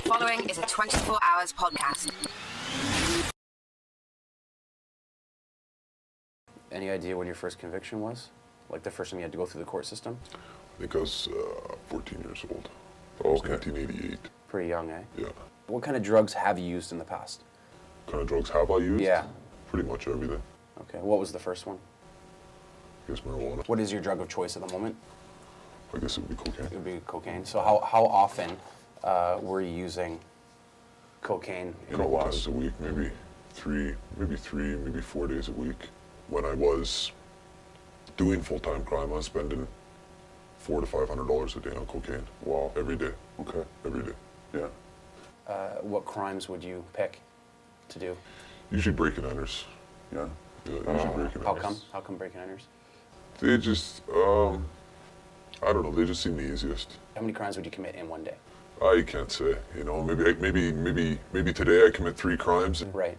The following is a 24 Hours podcast. Any idea when your first conviction was? Like the first time you had to go through the court system? I think I was 14 years old. That was 1988. Pretty young, eh? Yeah. What kind of drugs have you used in the past? What kind of drugs have I used? Yeah. Pretty much everything. Okay, what was the first one? I guess marijuana. What is your drug of choice at the moment? I guess it would be cocaine. It would be cocaine. So how often were you using cocaine in the couple last? times a week, maybe 4 days a week. When I was doing full-time crime, I was spending $400 to $500 a day on cocaine. Wow. Every day. Okay. Every day. Yeah. What crimes would you pick to do? Usually break-and enters. Yeah. Yeah, usually break-and How enters. come? How come break-and enters? They just, I don't know, they just seem the easiest. How many crimes would you commit in one day? I can't say, you know, maybe today I commit 3 crimes Right.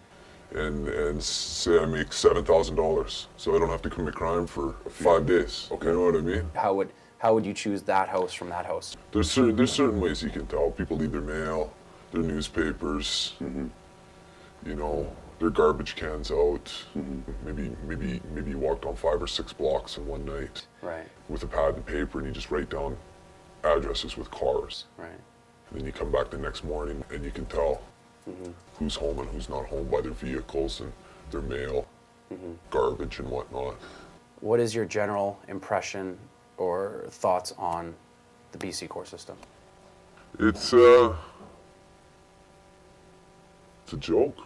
and say I make $7,000, so I don't have to commit crime for 5 days. Okay. You know what I mean? How would you choose that house from that house? There's certain ways you can tell. People leave their mail, their newspapers, you know, their garbage cans out. Maybe you walk down 5 or 6 blocks in one night Right. with a pad and paper, and you just write down addresses with cars. Right. And then you come back the next morning and you can tell who's home and who's not home by their vehicles and their mail, garbage and whatnot. What is your general impression or thoughts on the BC court system? It's a joke.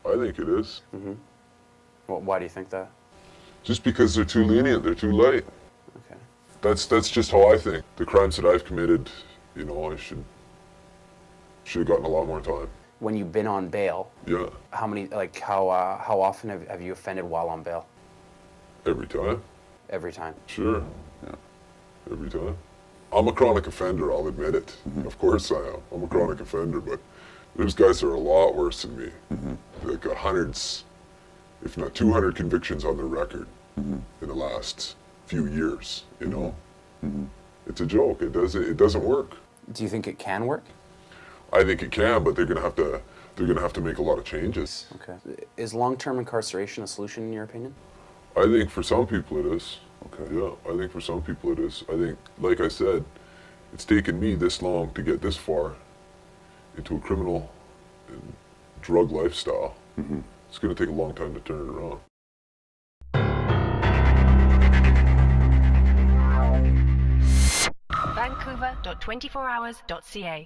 I think it is. Well, why do you think that? Just because they're too lenient, they're too light. Okay. That's just how I think. The crimes that I've committed, you know, I should have gotten a lot more time. When you've been on bail, Yeah, how often have you offended while on bail? every time. Every time. Sure, Yeah. every time. I'm a chronic offender, I'll admit it. Of course I am. I'm a chronic offender, but there's guys that are a lot worse than me. They've got hundreds, if not 200 convictions on their record in the last few years, you know. It's a joke. It doesn't work. Do you think it can work? I think it can, but they're gonna have to make a lot of changes. Okay. Is long-term incarceration a solution in your opinion? I think for some people it is. Okay. Yeah, I think for some people it is. I think, like I said, it's taken me this long to get this far into a criminal and drug lifestyle. It's gonna take a long time to turn it around. Vancouver.24hours.ca